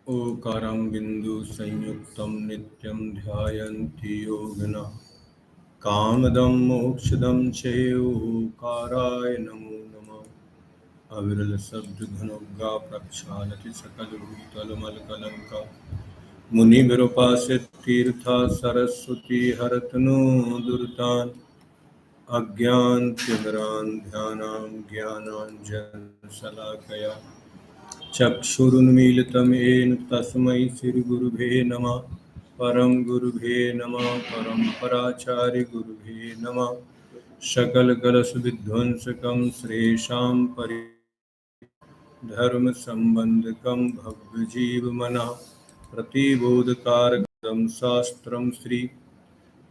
ओकारं बिन्दुसंयुक्तं नित्यं ध्यायन्ति योगिनः कामदं मोक्षदं चेयोकाराय नमो नमः। अविरलशब्दघनोग्गा प्रक्षालति सकलभूतलमलकलङ्का मुनिभिरुपास्यतीर्था सरस्वती हरतनो दुर्तान् अज्ञानतिमिरान् ध्यानां ज्ञानाञ्जनशलाकया चक्षुरुन्मीलितं येन तस्मै श्रीगुरुभे नमः। परं गुरुभे नमः। परम्पराचार्यगुरुभे नमः। सकलकलशविध्वंसकं श्रेषां धर्मसम्बन्धकं भव्यजीवमनः प्रतिबोधकारकं शास्त्रं श्री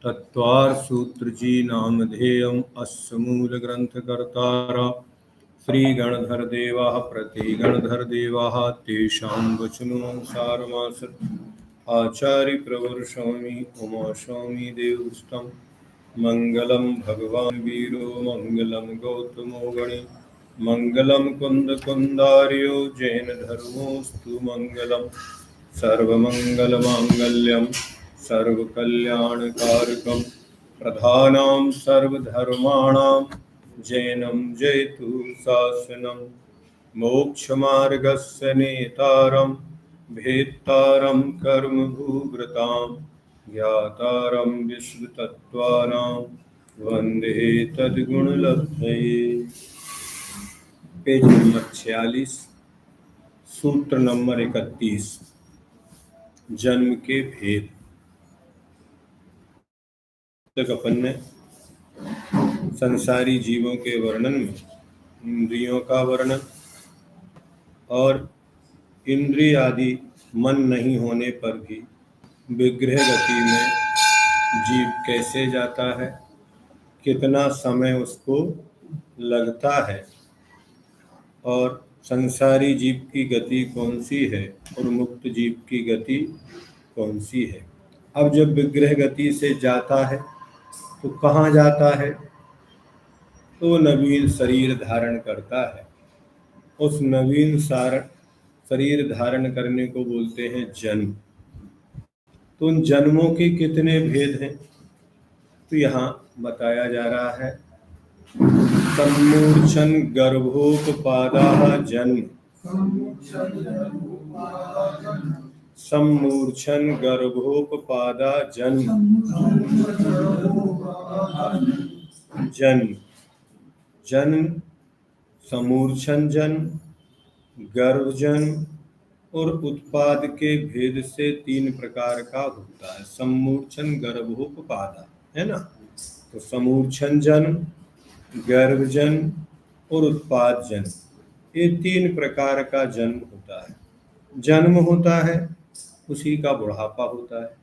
तत्त्वार्थसूत्रजी नामधेयम् अस्य मूलग्रन्थकर्तारः श्रीगणधरदेवाः प्रतिगणधरदेवाः तेषां वचनानुसारमासत् आचार्यप्रवर्षामि उमास्वामी देवस्तं मङ्गलं भगवान् वीरो मङ्गलं गौतमो गणे मङ्गलं कुन्दकुन्दार्यो जैनधर्मोऽस्तु मङ्गलं सर्वमङ्गलमाङ्गल्यं सर्वकल्याणकारकं प्रधानां सर्वधर्माणां जैनं जयतु शासनं मोक्षमार्गस्य नेतारं भेत्तारं कर्मभूभृतां ज्ञातारं विश्वतत्त्वानां वन्दे तद्गुणलब्धये। पेज नंबर 46, सूत्र नंबर 31, जन्म के भेद। तक अपन ने संसारी जीवों के वर्णन में इंद्रियों का वर्णन और इंद्रिय आदि मन नहीं होने पर भी विग्रह गति में जीव कैसे जाता है, कितना समय उसको लगता है और संसारी जीव की गति कौन सी है और मुक्त जीव की गति कौन सी है। अब जब विग्रह गति से जाता है तो कहाँ जाता है? तो नवीन शरीर धारण करता है। उस नवीन शरीर धारण करने को बोलते हैं जन्म। तो उन जन्मों के कितने भेद हैं? तो यहाँ बताया जा रहा है, सम्मूर्छन गर्भोपपादाः जन्म। सम्मूर्छन गर्भोपपादा जन्म। जन्म जन्म, समूर्छन जन्म, गर्भ जन्म और उत्पाद के भेद से 3 प्रकार का होता है। सम्मूर्छन गर्भोपपादा है ना, तो समूर्छन जन्म, गर्भ जन्म और उत्पाद जन्म, ये 3 प्रकार का जन्म होता है। जन्म होता है उसी का बुढ़ापा होता है,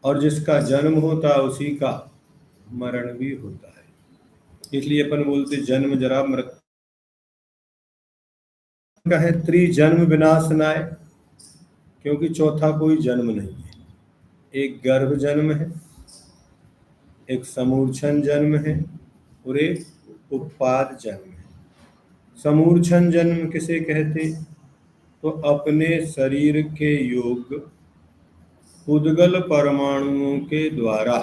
और जिसका जन्म होता है उसी का मरण भी होता है। इसलिए अपन बोलते जन्म जरा मृत्यु का है त्रिजन्म विनाशनाय, क्योंकि चौथा कोई जन्म नहीं है। एक गर्भ जन्म है, एक समूर्छन जन्म है और एक उत्पाद जन्म है। समूर्छन जन्म किसे कहते? तो अपने शरीर के योग्य उद्गल परमाणुओं के द्वारा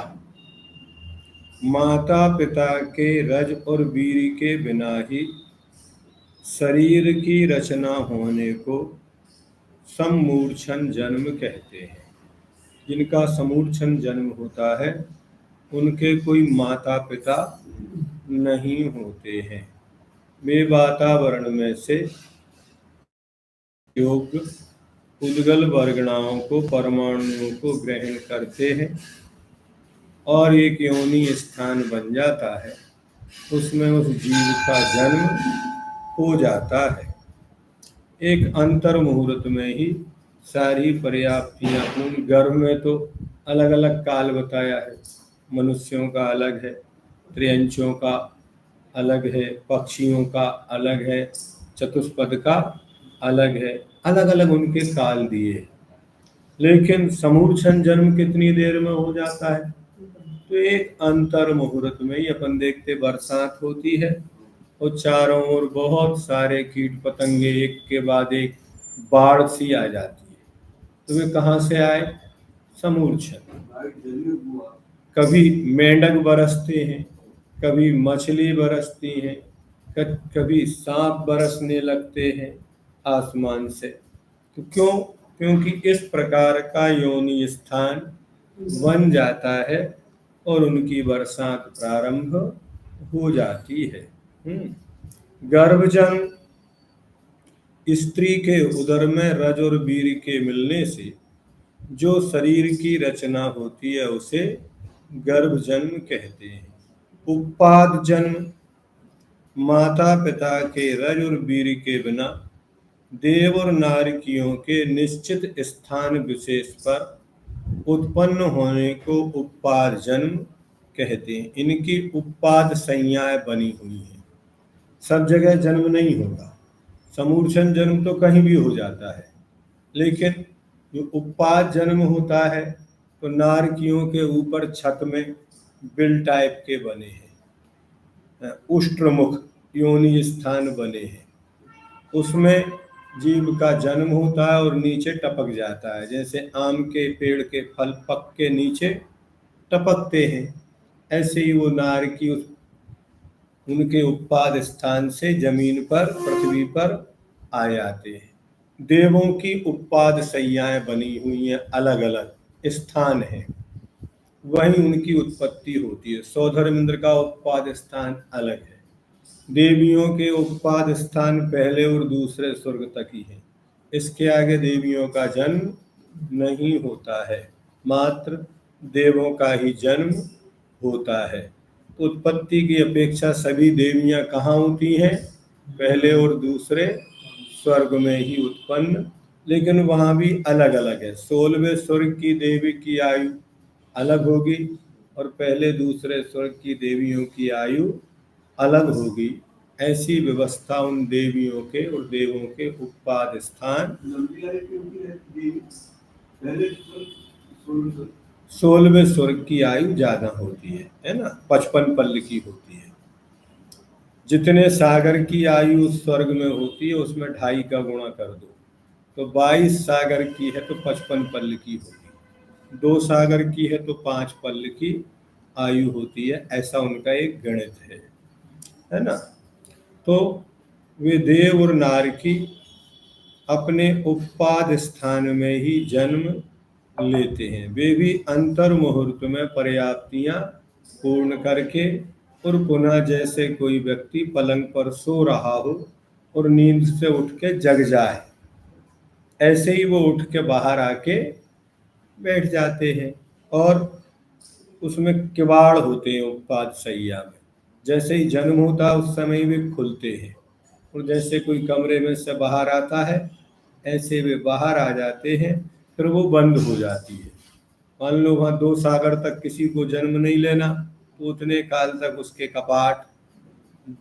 माता पिता के रज और वीर के बिना ही शरीर की रचना होने को समूर्छन जन्म कहते हैं। जिनका समूर्छन जन्म होता है उनके कोई माता पिता नहीं होते हैं। वे वातावरण में से योग्य उद्गल वर्गणाओं को, परमाणुओं को ग्रहण करते हैं और एक योनि स्थान बन जाता है, उसमें उस जीव का जन्म हो जाता है। एक अंतर मुहूर्त में ही सारी पर्याप्तियां पूर्ण। गर्भ में तो अलग अलग काल बताया है, मनुष्यों का अलग है, त्रियंचों का अलग है, पक्षियों का अलग है, चतुष्पद का अलग है, अलग अलग उनके काल दिए। लेकिन समूर्छन जन्म कितनी देर में हो जाता है? तो एक अंतर मुहूर्त में ही अपन देखते बरसात होती है और चारों ओर बहुत सारे कीट पतंगे एक के बाद एक बाढ़ सी आ जाती है। तो वे कहाँ से आए? समूर्छन। कभी मेंढक बरसते हैं, कभी मछली बरसती हैं, कभी सांप बरसने लगते हैं आसमान से। तो क्यों? क्योंकि इस प्रकार का योनि स्थान बन जाता है और उनकी बरसात प्रारंभ हो जाती है। गर्भजन, स्त्री के उदर में रज और वीर के मिलने से जो शरीर की रचना होती है उसे गर्भ जन्म कहते हैं। उपाद जन्म, माता पिता के रज और वीर के बिना देव और नारकियों के निश्चित स्थान विशेष पर उत्पन्न होने को उपाद जन्म कहते हैं। इनकी उपाद संज्ञाएं बनी हुई हैं। सब जगह जन्म नहीं होगा। समूर्छन जन्म तो कहीं भी हो जाता है, लेकिन जो उपाद जन्म होता है तो नारकियों के ऊपर छत में बिल टाइप के बने हैं, उष्ट्रमुख योनि स्थान बने हैं, उसमें जीव का जन्म होता है और नीचे टपक जाता है। जैसे आम के पेड़ के फल पक के नीचे टपकते हैं, ऐसे ही वो नारकी उनके उपाद स्थान से जमीन पर, पृथ्वी पर आ जाते हैं। देवों की उपाद संज्ञाएं बनी हुई हैं, अलग अलग स्थान है, वहीं उनकी उत्पत्ति होती है। सौधर्मेंद्र का उपाद स्थान अलग है। देवियों के उपाद स्थान पहले और दूसरे स्वर्ग तक ही है। इसके आगे देवियों का जन्म नहीं होता है, मात्र देवों का ही जन्म होता है। उत्पत्ति की अपेक्षा सभी देवियां कहाँ होती हैं? पहले और दूसरे स्वर्ग में ही उत्पन्न, लेकिन वहाँ भी अलग अलग है। 16वें स्वर्ग की देवी की आयु अलग होगी और पहले दूसरे स्वर्ग की देवियों की आयु अलग होगी। ऐसी व्यवस्था उन देवियों के और देवों के उपाद स्थान 16वें स्वर्ग की आयु ज्यादा होती है ना, 55 पल्ल की होती है। जितने सागर की आयु स्वर्ग में होती है उसमें 2.5 का गुणा कर दो तो 22 सागर की है तो 55 पल्ल की होगी। 2 सागर की है तो 5 पल्ल की आयु होती है। ऐसा उनका एक गणित है ना। तो वे देव और नारकी अपने उपाद स्थान में ही जन्म लेते हैं। वे भी अंतर मुहूर्त में पर्याप्तियां पूर्ण करके और पुनः जैसे कोई व्यक्ति पलंग पर सो रहा हो और नींद से उठ के जग जाए, ऐसे ही वो उठ के बाहर आके बैठ जाते हैं। और उसमें किवाड़ होते हैं उपाद शैया में। जैसे ही जन्म होता है उस समय वे खुलते हैं, और जैसे कोई कमरे में से बाहर आता है ऐसे वे बाहर आ जाते हैं, फिर वो बंद हो जाती है। मान लो वहाँ 2 सागर तक किसी को जन्म नहीं लेना तो उतने काल तक उसके कपाट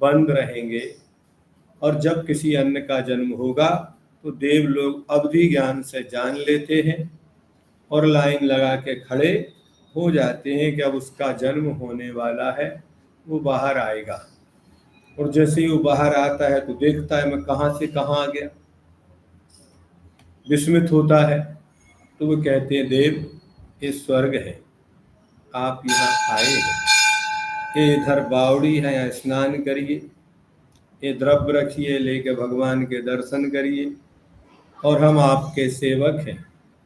बंद रहेंगे, और जब किसी अन्य का जन्म होगा तो देव लोग अवधि ज्ञान से जान लेते हैं और लाइन लगा के खड़े हो जाते हैं कि अब उसका जन्म होने वाला है, वो बाहर आएगा। और जैसे ही वो बाहर आता है तो देखता है मैं कहाँ से कहाँ आ गया, विस्मित होता है। तो वो कहते हैं देव ये स्वर्ग है, आप यहाँ आए हैं, ये इधर बावड़ी है, यहाँ स्नान करिए, ये द्रव्य रखिए, लेके भगवान के दर्शन करिए, और हम आपके सेवक हैं,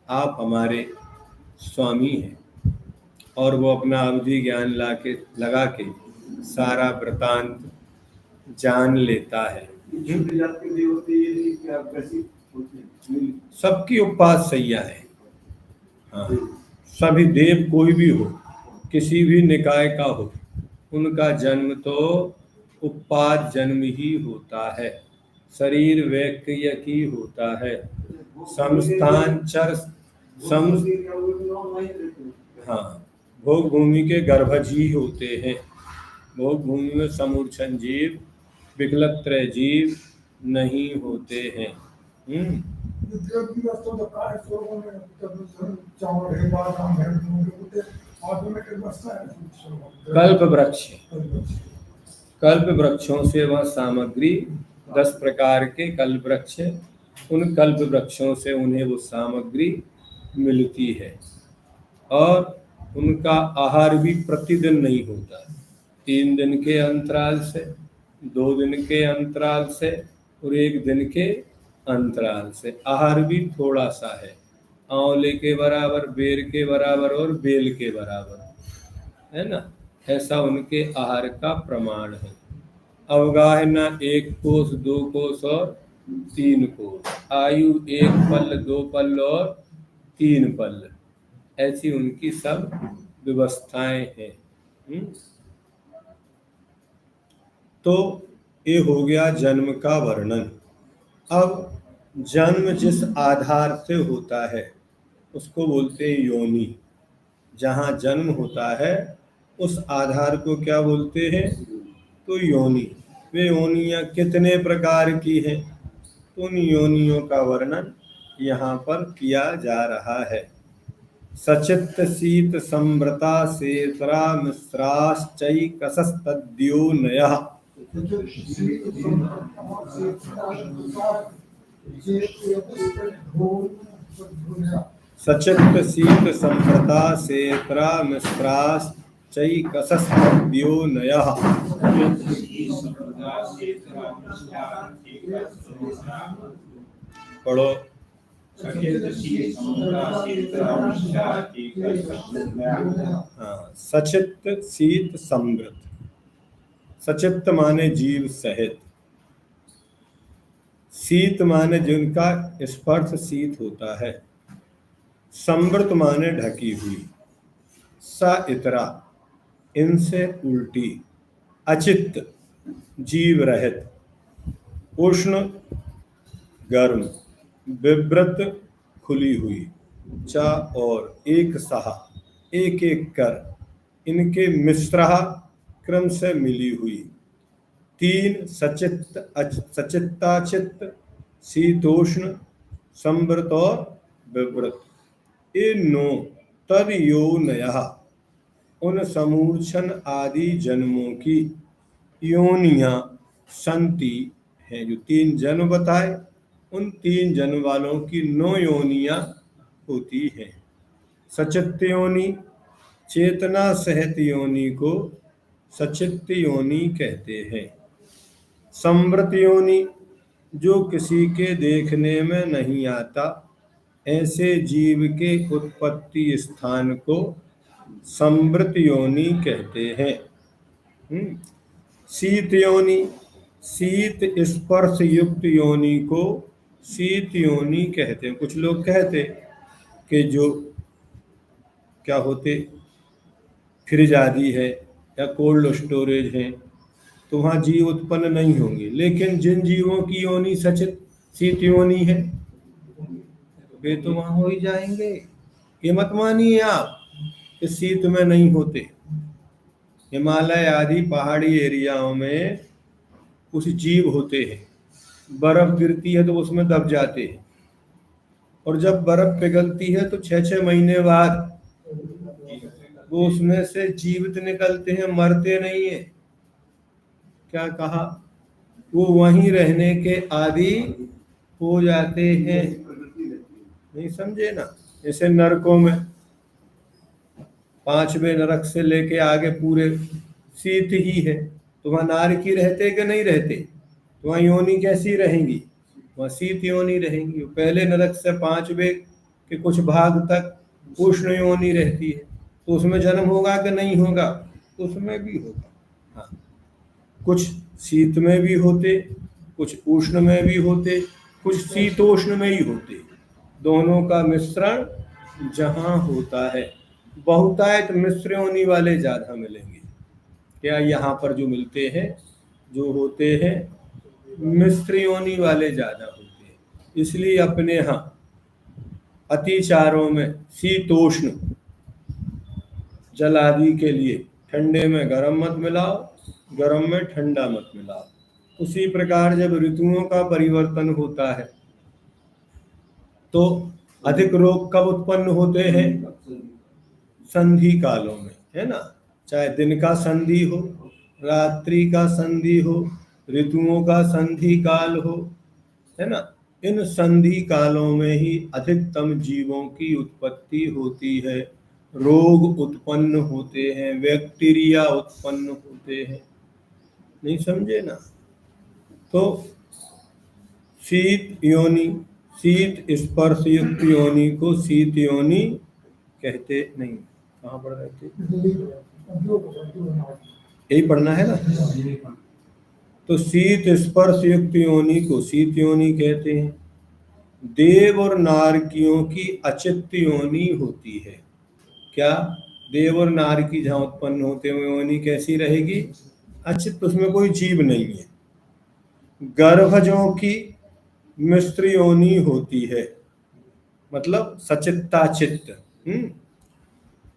आप हमारे स्वामी हैं। और वो अपना अवधि ज्ञान लगा के सारा वृतांत जान लेता है। सबकी उपाद सैया है। हाँ, सभी देव कोई भी हो, किसी भी निकाय का हो, उनका जन्म तो उपाद जन्म ही होता है। शरीर वैक्य की होता है, संस्थान चर हाँ, भोग भूमि के गर्भजी होते हैं। भोग भूमि में समूर्छन जीव, विकलत्रय जीव नहीं होते हैं। कल्प वृक्ष, कल्प वृक्षों से वह सामग्री 10 प्रकार के कल्प वृक्ष उन कल्प वृक्षों से उन्हें वो सामग्री मिलती है। और उनका आहार भी प्रतिदिन नहीं होता, 3 दिन के अंतराल से, 2 दिन के अंतराल से और 1 दिन के अंतराल से। आहार भी थोड़ा सा है, आंवले के बराबर, बेर के बराबर और बेल के बराबर, है ना। ऐसा उनके आहार का प्रमाण है। अवगाह न 1 कोस 2 कोस और 3 कोस, आयु 1 पल 2 पल और 3 पल, ऐसी उनकी सब व्यवस्थाएं हैं। तो ये हो गया जन्म का वर्णन। अब जन्म जिस आधार से होता है उसको बोलते हैं योनि। जहाँ जन्म होता है उस आधार को क्या बोलते हैं? तो योनि। वे योनियाँ कितने प्रकार की हैं? तो उन योनियों का वर्णन यहाँ पर किया जा रहा है। सचित्त शीत संवृता सेतरा मिश्राश्चैकसस्तद्योनयः। सचित्त शीत संवृता सेतरा मिश्राश्चैकसस्तद्योनयः। पढ़ो। हाँ, सचित्त शीत समृत। सचित्त माने जीव सहित, शीत माने जिनका स्पर्श शीत होता है, समृत माने ढकी हुई, सा इतरा इनसे उल्टी, अचित्त जीव रहित, उष्ण गर्म, विव्रत खुली हुई, चा और एक सहा एक एक कर, इनके मिश्रा क्रम से मिली हुई, 3 सचित्त सचित्ताचित्त, शीतोष्ण, संवृत और विव्रत। ये 9 तद योनयः, उन समूर्छन आदि जन्मों की योनियां संति हैं। जो 3 जन्म बताए उन 3 जन्म वालों की 9 योनियां होती हैं। सचित्त योनि, चेतना सहित योनि को सचित्त योनि कहते हैं। समृत योनि, जो किसी के देखने में नहीं आता, ऐसे जीव के उत्पत्ति स्थान को समृत योनि कहते हैं। शीत योनि, शीत स्पर्श युक्त योनि को शीत योनि कहते हैं। कुछ लोग कहते कि जो क्या होते, फ्रिज आदि है या कोल्ड स्टोरेज है तो वहाँ जीव उत्पन्न नहीं होंगे, लेकिन जिन जीवों की योनि सचित शीत योनि है वे तो वहाँ हो ही जाएंगे। ये मत मानिए आप कि शीत में नहीं होते। हिमालय आदि पहाड़ी एरियाओं में कुछ जीव होते हैं, बर्फ गिरती है तो उसमें दब जाते हैं, और जब बर्फ पिघलती है तो 6-6 महीने बाद वो उसमें से जीवित निकलते हैं, मरते नहीं है। क्या कहा? वो वहीं रहने के आदि हो जाते हैं। नहीं समझे ना? जैसे नरकों में 5वें नरक से लेके आगे पूरे शीत ही है, तो वहाँ नारकी रहते कि नहीं रहते? तो वहाँ योनि कैसी रहेंगी? वहाँ शीत योनि रहेंगी। पहले नरक से 5वें के कुछ भाग तक उष्ण योनि रहती है, तो उसमें जन्म होगा कि नहीं होगा? उसमें भी होगा। हाँ, कुछ शीत में भी होते, कुछ उष्ण में भी होते, कुछ शीतोष्ण में ही होते। दोनों का मिश्रण जहाँ होता है, बहुतायत मिश्र योनि वाले ज़्यादा मिलेंगे। क्या यहाँ पर जो मिलते हैं, जो होते हैं मिश्र योनि वाले ज़्यादा होते हैं। इसलिए अपने यहाँ अतिचारों में शीतोष्ण जल आदि के लिए ठंडे में गर्म मत मिलाओ, गर्म में ठंडा मत मिलाओ। उसी प्रकार जब ऋतुओं का परिवर्तन होता है तो अधिक रोग कब उत्पन्न होते हैं? संधि कालों में, है ना। चाहे दिन का संधि हो, रात्रि का संधि हो, ऋतुओं का संधि काल हो, है ना। इन संधि कालों में ही अधिकतम जीवों की उत्पत्ति होती है, रोग उत्पन्न होते हैं, बैक्टीरिया उत्पन्न होते हैं। नहीं समझे ना? तो शीत योनि, शीत स्पर्श युक्त योनि को शीत योनि कहते नहीं। कहाँ पढ़ रहे थे? यही पढ़ना है ना? तो शीत स्पर्श युक्त योनि को शीत योनि कहते हैं। देव और नारकियों की अचित्त योनि होती है। क्या? देव और नारकी जहाँ उत्पन्न होते हुए योनि कैसी रहेगी? अचित्त, उसमें कोई जीव नहीं है। गर्भजों की मिश्र योनि होती है, मतलब सचित्ताचित्त।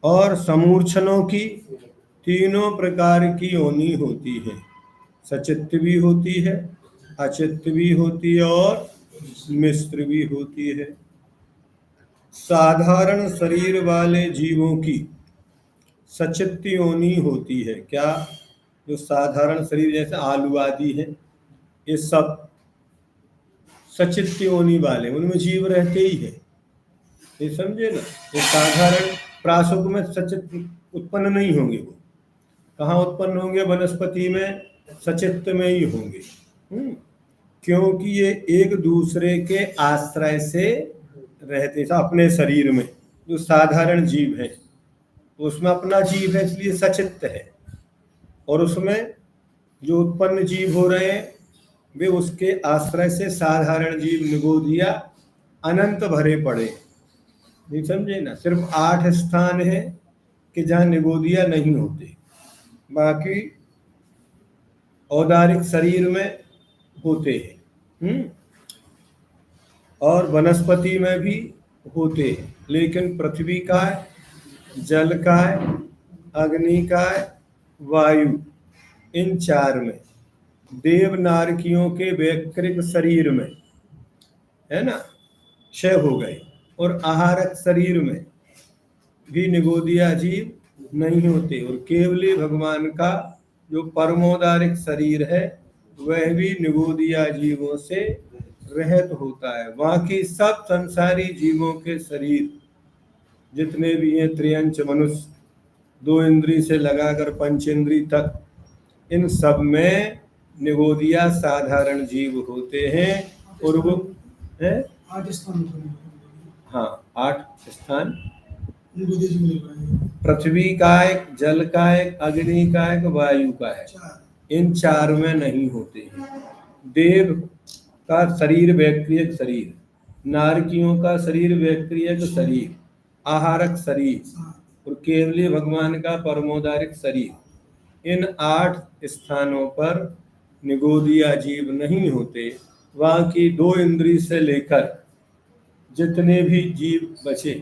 और समूर्छनों की तीनों प्रकार की योनि होती है, सचित्त भी होती है, अचित्त भी होती है और मिश्र भी होती है। साधारण शरीर वाले जीवों की सचित्त योनि होती है। क्या? जो साधारण शरीर जैसे आलू आदि है, ये सब सचित्त योनि वाले, उनमें जीव रहते ही है। ये समझे ना? ये साधारण प्रासुक में सचित्त उत्पन्न नहीं होंगे। वो कहाँ उत्पन्न होंगे? वनस्पति में सचित्त में ही होंगे। क्योंकि ये एक दूसरे के आश्रय से रहते। अपने शरीर में जो साधारण जीव है उसमें अपना जीव है, इसलिए सचित्त है। और उसमें जो उत्पन्न जीव हो रहे हैं वे उसके आश्रय से साधारण जीव निगोदिया अनंत भरे पड़े। नहीं समझे ना? सिर्फ 8 स्थान है कि जहाँ निगोदिया नहीं होते, बाकी औदारिक शरीर में होते हैं। और वनस्पति में भी होते हैं, लेकिन पृथ्वी का, जल का, अग्नि का, वायु, इन 4 में, देव नारकियों के वैकृत शरीर में है ना क्षय हो गए, और आहारक शरीर में भी निगोदिया जीव नहीं होते। और केवली भगवान का जो परमोदारिक शरीर है वह भी निगोदिया जीवों से रहित होता है। बाकी सब संसारी जीवों के शरीर जितने भी हैं, त्रियंच मनुष्य, 2 इंद्री से लगाकर 5 इंद्री तक, इन सब में निगोदिया साधारण जीव होते हैं। और वो है 8 स्थान। हाँ, 8 स्थान। पृथ्वी का एक, जल का एक, अग्नि का एक, वायु का है। इन 4 में नहीं होते हैं। देव का शरीर वैक्रियक शरीर, नारकियों का शरीर वैक्रियक शरीर, आहारक शरीर, और केवली भगवान का परमोदारिक शरीर, इन 8 स्थानों पर निगोदिया जीव नहीं होते। वहाँ की 2 इंद्री से लेकर जितने भी जीव बचे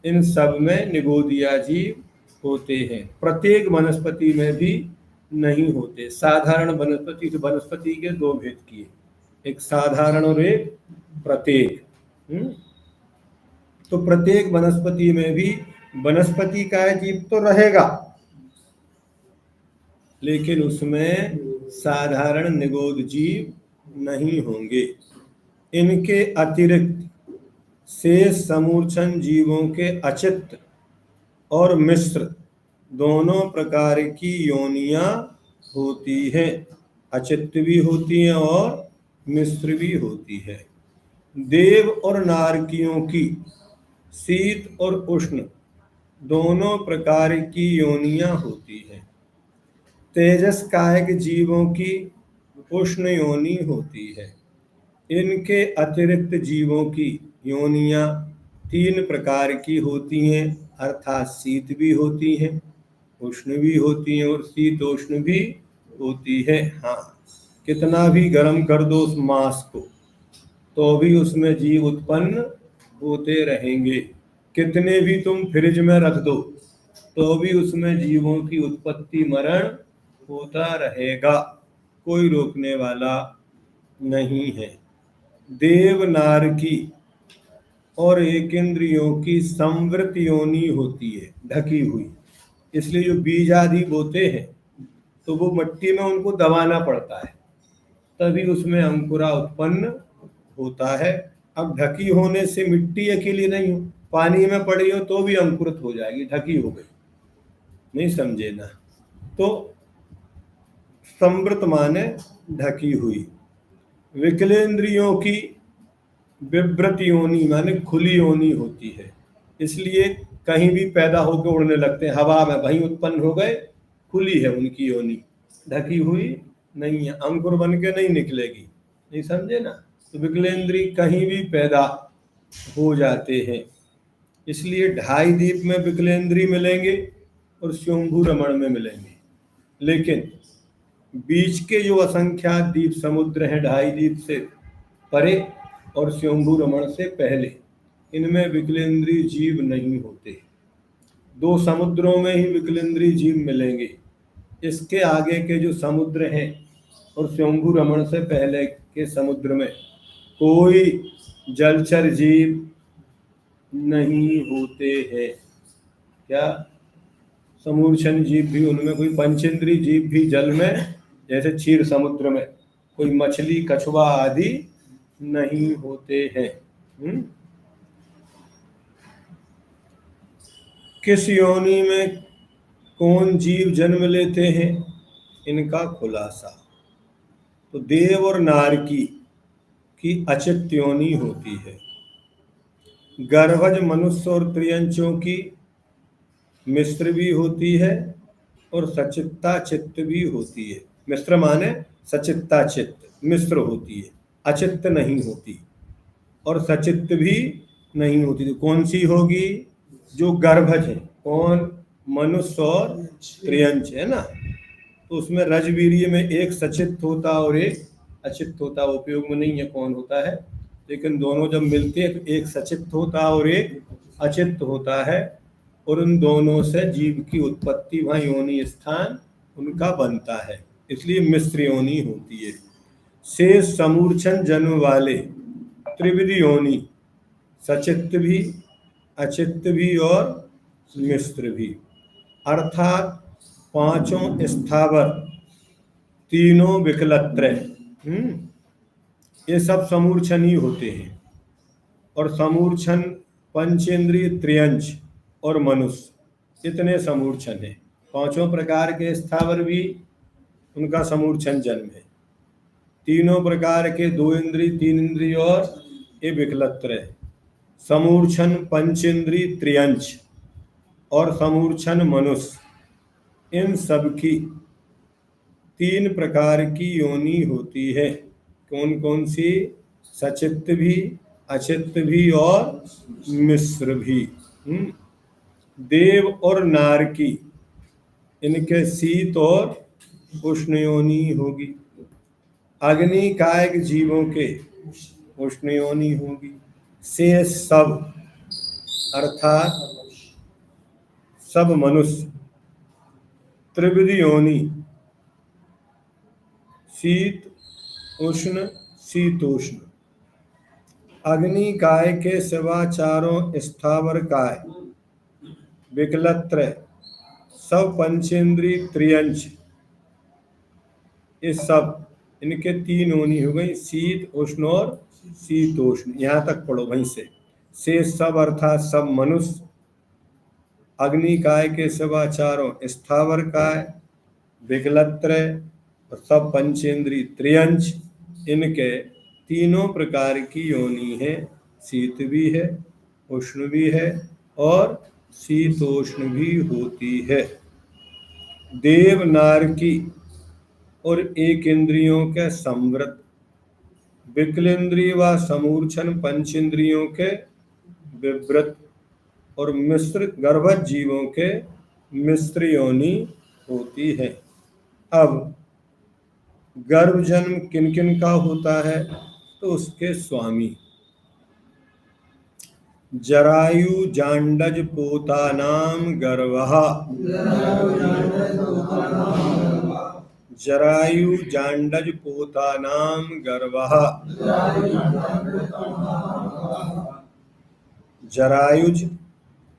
इन सब में निगोदिया जीव होते हैं। प्रत्येक वनस्पति में भी नहीं होते। साधारण वनस्पति, तो वनस्पति के 2 भेद किए, एक साधारण और एक प्रत्येक। तो प्रत्येक वनस्पति में भी वनस्पति का जीव तो रहेगा, लेकिन उसमें साधारण निगोद जीव नहीं होंगे। इनके अतिरिक्त शेष समूर्छन जीवों के अचित्त और मिश्र दोनों प्रकार की योनियां होती हैं। अचित्त भी होती हैं और मिश्र भी होती है। देव और नारकियों की शीत और उष्ण दोनों प्रकार की योनियां होती हैं। तेजस कायक जीवों की उष्ण योनि होती है। इनके अतिरिक्त जीवों की योनियां 3 प्रकार की होती हैं, अर्थात शीत भी होती हैं, उष्ण भी होती हैं और शीतोष्ण भी होती है। हाँ, कितना भी गर्म कर दो उस मांस को तो भी उसमें जीव उत्पन्न होते रहेंगे। कितने भी तुम फ्रिज में रख दो तो भी उसमें जीवों की उत्पत्ति मरण होता रहेगा, कोई रोकने वाला नहीं है। देव नारकी और एक इंद्रियों की संवृत योनि होती है, ढकी हुई। इसलिए जो बीज आदि बोते हैं तो वो मिट्टी में उनको दबाना पड़ता है, तभी उसमें अंकुरा उत्पन्न होता है। अब ढकी होने से मिट्टी अकेली नहीं हो, पानी में पड़ी हो तो भी अंकुरित हो जाएगी, ढकी हो गई, नहीं समझे ना। तो संवृत माने ढकी हुई। विकलेंद्रियों की विवृत योनि माने खुली योनि होती है, इसलिए कहीं भी पैदा होकर उड़ने लगते हैं, हवा में वहीं उत्पन्न हो गए, खुली है उनकी योनि, ढकी हुई नहीं है, अंकुर बन के नहीं निकलेगी, नहीं समझे ना। तो विकलेंद्री कहीं भी पैदा हो जाते हैं, इसलिए ढाई द्वीप में विकलेंद्री मिलेंगे और स्वयंभू रमण में मिलेंगे। लेकिन बीच के जो असंख्यात द्वीप समुद्र हैं, ढाई द्वीप से परे और स्वयंभू रमण से पहले, इनमें विकलेंद्री जीव नहीं होते। दो समुद्रों में ही विकलेंद्री जीव मिलेंगे। इसके आगे के जो समुद्र हैं और स्वयंभू रमण से पहले के समुद्र में कोई जलचर जीव नहीं होते हैं। क्या समूर्छन जीव भी, उनमें कोई पंचेंद्री जीव भी जल में, जैसे क्षीर समुद्र में कोई मछली कछुआ आदि नहीं होते हैं। किस योनि में कौन जीव जन्म लेते हैं, इनका खुलासा। तो देव और नारकी की अचित योनि होती है। गर्भज मनुष्य और त्रियंचों की मिश्र भी होती है और सचित्ता चित्त भी होती है। मिश्र माने सचित्ता चित्त, मिश्र होती है, अचित्त नहीं होती और सचित्त भी नहीं होती। तो कौन सी होगी? जो गर्भज है। कौन? मनुष्य और त्रियंच है ना। तो उसमें रजवीर्य में एक सचित्त होता और एक अचित्त होता, उपयोग में नहीं है कौन होता है, लेकिन दोनों जब मिलते हैं तो एक सचित्त होता और एक अचित्त होता है, और उन दोनों से जीव की उत्पत्ति, वहाँ योनि स्थान उनका बनता है, इसलिए मिश्र योनि होती है। शेष समूर्छन जन्म वाले त्रिविध योनि, सचित्त भी, अचित्त भी और मिश्र भी, अर्थात पांचों स्थावर, तीनों विकलत्र, ये सब समूर्छन ही होते हैं। और समूर्छन पंचेंद्रिय, त्रियंच और मनुष्य, इतने समूर्छन है। पांचों प्रकार के स्थावर भी उनका समूर्छन जन्म है। तीनों प्रकार के दो इंद्रिय, तीन इंद्रिय और ये विकलत्र है। समूर्छन पंचेंद्रिय, त्रियंच और समूर्छन मनुष्य, इन सब की तीन प्रकार की योनि होती है। कौन कौन सी? सचित्त भी, अचित्त भी और मिश्र भी। देव और नारकी, इनके शीत और उष्ण योनि होगी। अग्नि कायक जीवों के उष्ण योनि होगी। शेष सब अर्थात सब मनुष्य त्रिविध योनि, शीत उष्ण शीतोष्ण। अग्नि काय के सिवा चारों स्थावर काय, विकलत्र, सब पंचेंद्रिय, त्रियंच, ये सब इनके तीन योनि हो गई, शीत उष्ण और शीतोष्ण। यहाँ तक पढ़ो वहीं से। शेष सब अर्थात सब मनुष्य, अग्नि काय के सिवा चारों स्थावर काय, विकलत्र और सब पंचेंद्रिय, त्रियंच, इनके तीनों प्रकार की योनि है। शीत भी है, उष्ण भी है और शीतोष्ण भी होती है। देव नारकी और एक इंद्रियों के संवृत, विकलेंद्रिय व समूर्छन पंचेंद्रियों के विवृत और मिश्र गर्भज जीवों के मिश्र योनि होती है। अब गर्भ जन्म किन किन का होता है? तो उसके स्वामी जरायु जांडज पोतानाम गर्भः, जरायु जांडज पोतानाम गर्भः। जरायुज,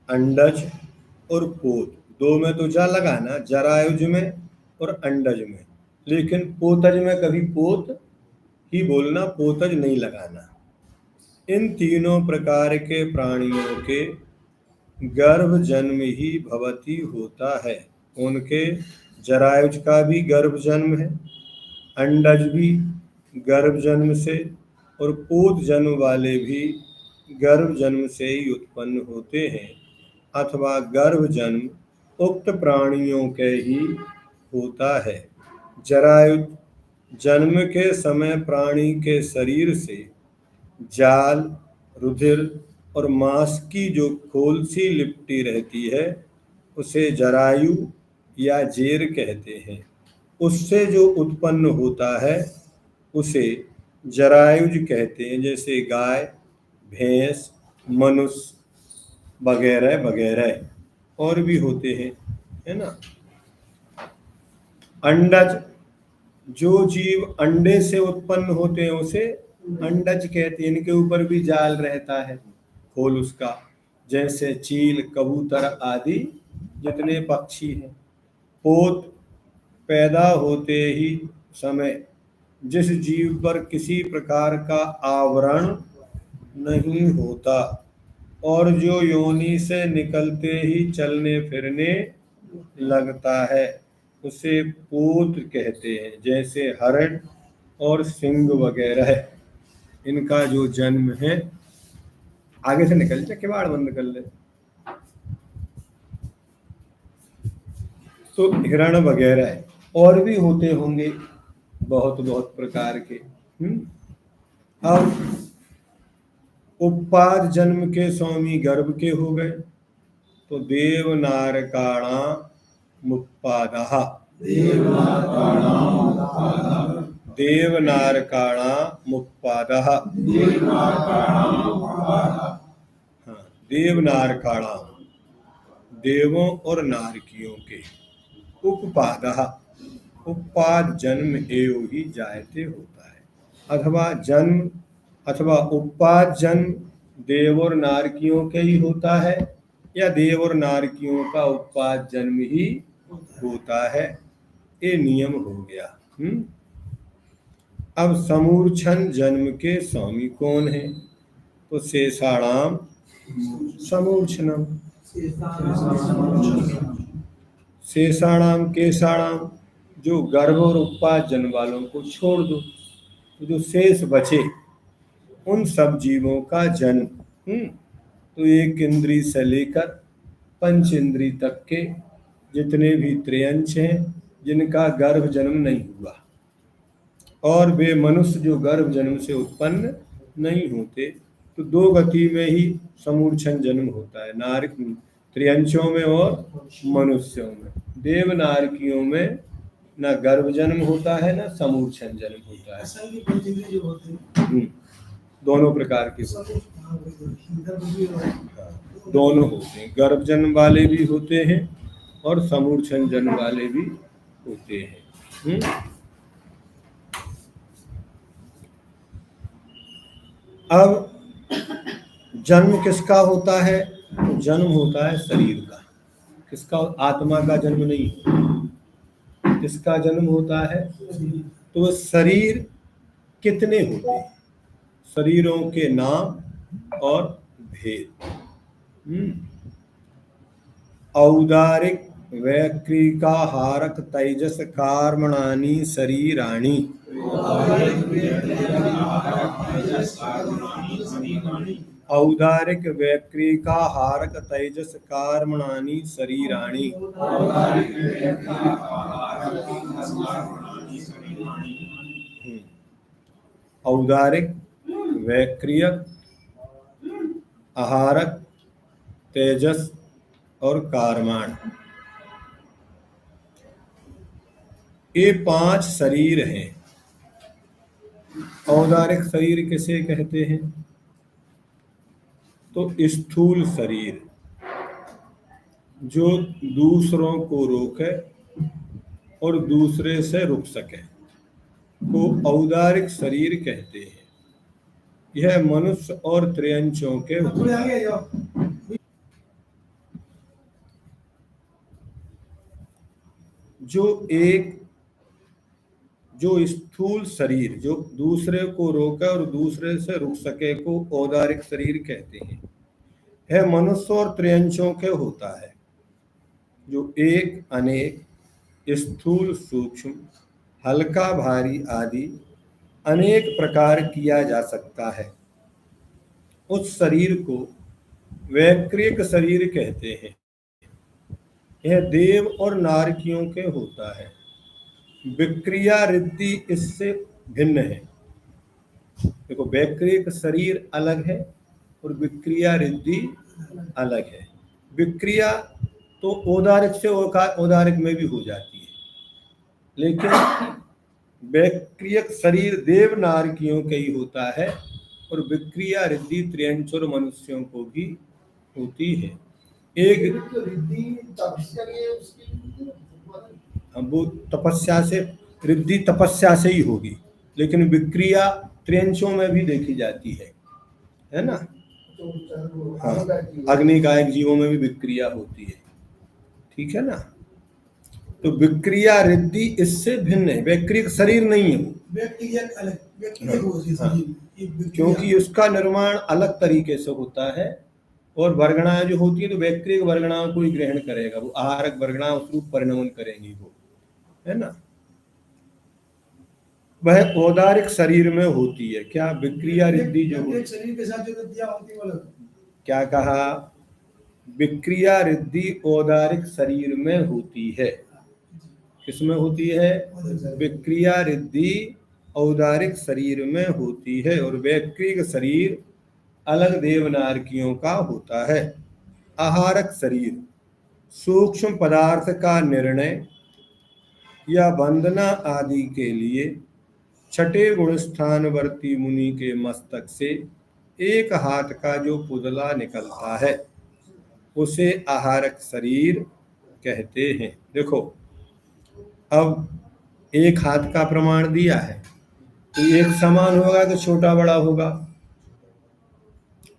अंडज और पोत, दो में तो जा लगाना, जरायुज में और अंडज में, लेकिन पोतज में कभी पोत ही बोलना, पोतज नहीं लगाना। इन तीनों प्रकार के प्राणियों के गर्भ जन्म ही भवती होता है। उनके जरायुज का भी गर्भ जन्म है, अंडज भी गर्भ जन्म से, और पूत जन्म वाले भी गर्भ जन्म से ही उत्पन्न होते हैं, अथवा गर्भ जन्म उक्त प्राणियों के ही होता है। जरायुज जन्म के समय प्राणी के शरीर से जाल, रुधिर और मांस की जो खोल सी लिपटी रहती है उसे जरायु या जेर कहते हैं। उससे जो उत्पन्न होता है उसे जरायुज कहते हैं, जैसे गाय, भैंस, मनुष्य वगैरह वगैरह और भी होते हैं, है ना। अंडज, जो जीव अंडे से उत्पन्न होते हैं उसे अंडज कहते हैं। इनके ऊपर भी जाल रहता है, खोल उसका, जैसे चील, कबूतर आदि जितने पक्षी हैं। पोत, पैदा होते ही समय जिस जीव पर किसी प्रकार का आवरण नहीं होता और जो योनि से निकलते ही चलने फिरने लगता है उसे पूत कहते हैं। जैसे हरण और सिंह वगैरह, इनका जो जन्म है, आगे से निकल जा, किवाड़ बंद कर ले, तो हिरण वगैरह और भी होते होंगे बहुत बहुत प्रकार के। अब उपाद जन्म के स्वामी गर्भ के हो गए, तो देवनारकाणा मुप्पादः, देवनारकाणा मुप्पादः, हाँ, देवनारकाणा, देवों और नारकियों के, उपपादः, उपाद जन्म एवं ही जायते होता है। अथवा जन्म अथवा उपाद जन्म देव और नारकियों के ही होता है, या देव और नारकियों का उपाद जन्म ही होता है, ये नियम हो गया। अब समूर्छन जन्म के स्वामी कौन है? तो शेषाणाम समूर्छनम, शेषाणाम केशाणाम, जो गर्भ और उपाद जन्म वालों को छोड़ दो, तो जो शेष बचे उन सब जीवों का जन्म, तो एक इंद्री से लेकर पंच इंद्री तक के जितने भी त्रयंश हैं जिनका गर्भ जन्म नहीं हुआ, और वे मनुष्य जो गर्भ जन्म से उत्पन्न नहीं होते, तो दो गति में ही समूर्छन जन्म होता है, नारक त्रयंशों में और मनुष्यों में। देव नारकियों में न गर्भ जन्म होता है न समूर्छन जन्म होता है। दोनों प्रकार के होते हैं, दोनों होते हैं, गर्भ जन्म वाले भी होते हैं और समूर्छन जन्म वाले भी होते हैं। अब जन्म किसका होता है? तो जन्म होता है शरीर का, किसका? आत्मा का जन्म नहीं, किसका जन्म होता है? तो शरीर कितने होते हैं? शरीरों के नाम और भेद। औदारिक वैक्रिका हारक तेजस कार्मणानि शरीराणि, औदारिक वैक्रिका हारक तेजस कार्मणानि शरीराणि। औदारिक, वैक्रियक, आहारक, तेजस और कारमान, ये 5 शरीर हैं। औदारिक शरीर किसे कहते हैं? तो स्थूल शरीर जो दूसरों को रोके और दूसरे से रुक सके, को औदारिक शरीर कहते हैं। यह मनुष्य और त्रयंशों के जो एक जो स्थूल शरीर जो दूसरे को रोके और दूसरे से रुक सके को औदारिक शरीर कहते हैं। यह मनुष्य और त्रियंशों के होता है, जो एक अनेक स्थूल सूक्ष्म हल्का भारी आदि अनेक प्रकार किया जा सकता है। उस शरीर को वैक्रिक शरीर कहते हैं। यह देव और नारकियों के होता है। विक्रिया रिद्धि इससे भिन्न है। देखो, वैक्रिक शरीर अलग है और विक्रिया रिद्धि अलग है। विक्रिया तो औदारिक से औदारिक में भी हो जाती है, लेकिन वैक्रियक शरीर देव नारकियों के ही होता है और विक्रिया रिद्धि त्रियंश और मनुष्यों को भी होती है। एक वो तपस्या से, रिद्धि तपस्या से ही होगी, लेकिन विक्रिया त्रियंशों में भी देखी जाती है ना। हाँ, अग्निकायक जीवों में भी विक्रिया होती है, ठीक है ना। तो विक्रिया रिद्धि इससे भिन्न है, वैक्रिक शरीर नहीं है वो, क्योंकि उसका निर्माण अलग तरीके से होता है। और वर्गणाएं जो होती है तो वैक्रिक वर्गणाओं को ही ग्रहण करेगा, वो आहारक वर्गणाएं उस रूप परिणमन करेंगी वो, है ना। वह औदारिक शरीर में होती है। क्या विक्रिया रिद्धि जो शरीर के साथ जो रिद्धियां होती है, क्या कहा, विक्रिया रिद्धि औदारिक शरीर में होती है। किसमें होती है? विक्रिया रिद्धि औदारिक शरीर में होती है और वैक्रिक शरीर अलग देवनारकियों का होता है। आहारक शरीर सूक्ष्म पदार्थ का निर्णय या वंदना आदि के लिए छठे गुणस्थानवर्ती मुनि के मस्तक से एक हाथ का जो पुदला निकलता है उसे आहारक शरीर कहते हैं। देखो, अब एक हाथ का प्रमाण दिया है तो एक समान होगा कि छोटा बड़ा होगा?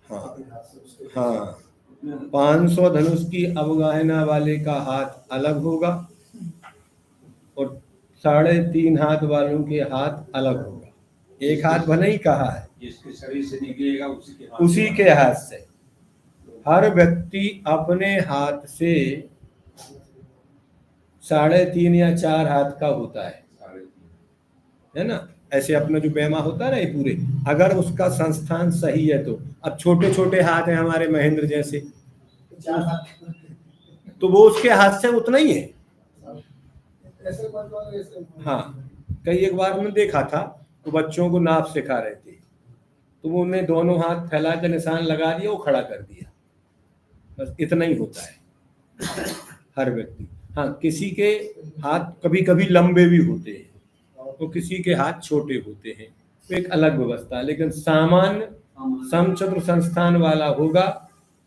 हाँ, 500 धनुष की अवगाहना वाले का हाथ अलग होगा और 3.5 हाथ वालों के हाथ अलग होगा। एक हाथ भले ही कहा है, जिसके शरीर से निकलेगा उसी के हाथ से। हर व्यक्ति अपने हाथ से 3.5 या 4 हाथ का होता है ना। ऐसे अपना जो बैमा होता है ना, ये पूरे, अगर उसका संस्थान सही है तो। अब छोटे छोटे हाथ हैं हमारे महेंद्र जैसे, तो वो उसके हाथ से उतना ही है। हाँ, कई एक बार मैंने देखा था तो बच्चों को नाप सिखा रहे थे, तो वो उन्हें दोनों हाथ फैला कर निशान लगा दिया, वो खड़ा कर दिया, बस इतना ही होता है हर व्यक्ति। हाँ, किसी के हाथ कभी कभी लंबे भी होते हैं तो किसी के हाथ छोटे होते हैं, तो एक अलग व्यवस्था है। लेकिन सामान्य समचतुर संस्थान वाला होगा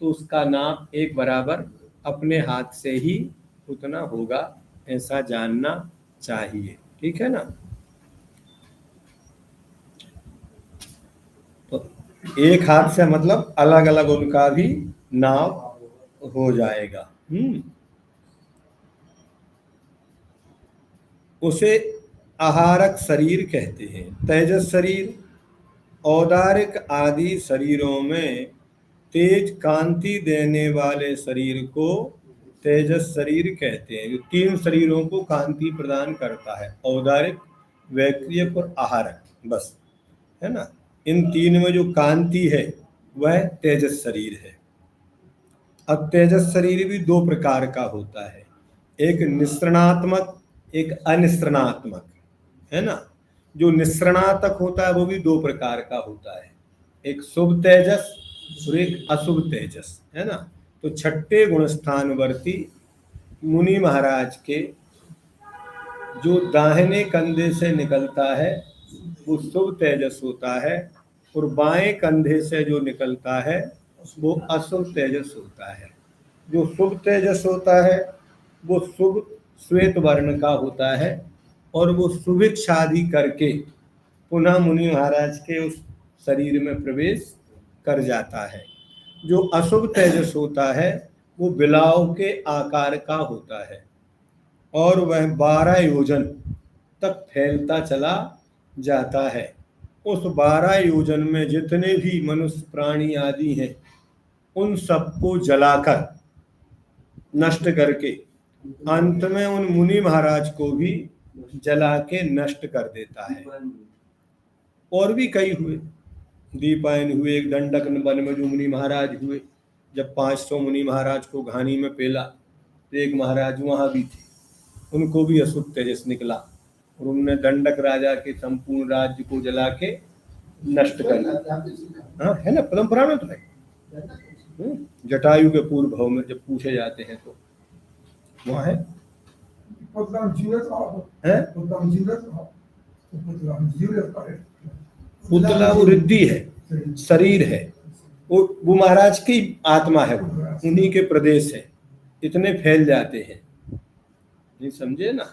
तो उसका नाप एक बराबर अपने हाथ से ही उतना होगा, ऐसा जानना चाहिए, ठीक है ना। तो एक हाथ से मतलब अलग अलग उनका भी नाप हो जाएगा। उसे आहारक शरीर कहते हैं। तेजस शरीर औदारिक आदि शरीरों में तेज कांति देने वाले शरीर को तेजस शरीर कहते हैं, जो 3 शरीरों को कांति प्रदान करता है, औदारिक, वैक्रियक और आहारक, बस, है ना। इन 3 में जो कांति है वह तेजस शरीर है। अब तेजस शरीर भी 2 प्रकार का होता है, एक निस्रणात्मक, एक अनिस्रणात्मक, है ना। जो निस्रणात्मक होता है वो भी 2 प्रकार का होता है, एक शुभ तेजस और एक अशुभ तेजस, है ना। तो छठे गुणस्थानवर्ती मुनि महाराज के जो दाहिने कंधे से निकलता है वो शुभ तेजस होता है और बाएं कंधे से जो निकलता है वो अशुभ तेजस होता है। जो शुभ तेजस होता है वो शुभ श्वेत वर्ण का होता है और वो सुभिक्षादि करके पुनः मुनि महाराज के उस शरीर में प्रवेश कर जाता है। जो अशुभ तेजस होता है वो बिलाव के आकार का होता है और वह 12 योजन तक फैलता चला जाता है। उस 12 योजन में जितने भी मनुष्य प्राणी आदि हैं उन सबको जलाकर नष्ट करके अंत में उन मुनि महाराज को भी जला के नष्ट कर देता है। और भी कई हुए, दीपायन हुए, एक दंडक वन में जो मुनि महाराज हुए, जब 500 मुनि महाराज को घानी में पेला तो एक महाराज वहां भी थे, उनको भी अशुभ तेजस निकला और उन्होंने दंडक राजा के संपूर्ण राज्य को जला के नष्ट कर दिया। हाँ है ना, परंपरा में तो है। जटायु के पूर्व भाव में जब पूछे जाते हैं तो वहाँ है, पुतला वो रिद्धि है, शरीर है, वो महाराज की आत्मा है, उन्हीं के प्रदेश है, इतने फैल जाते हैं। नहीं समझे ना,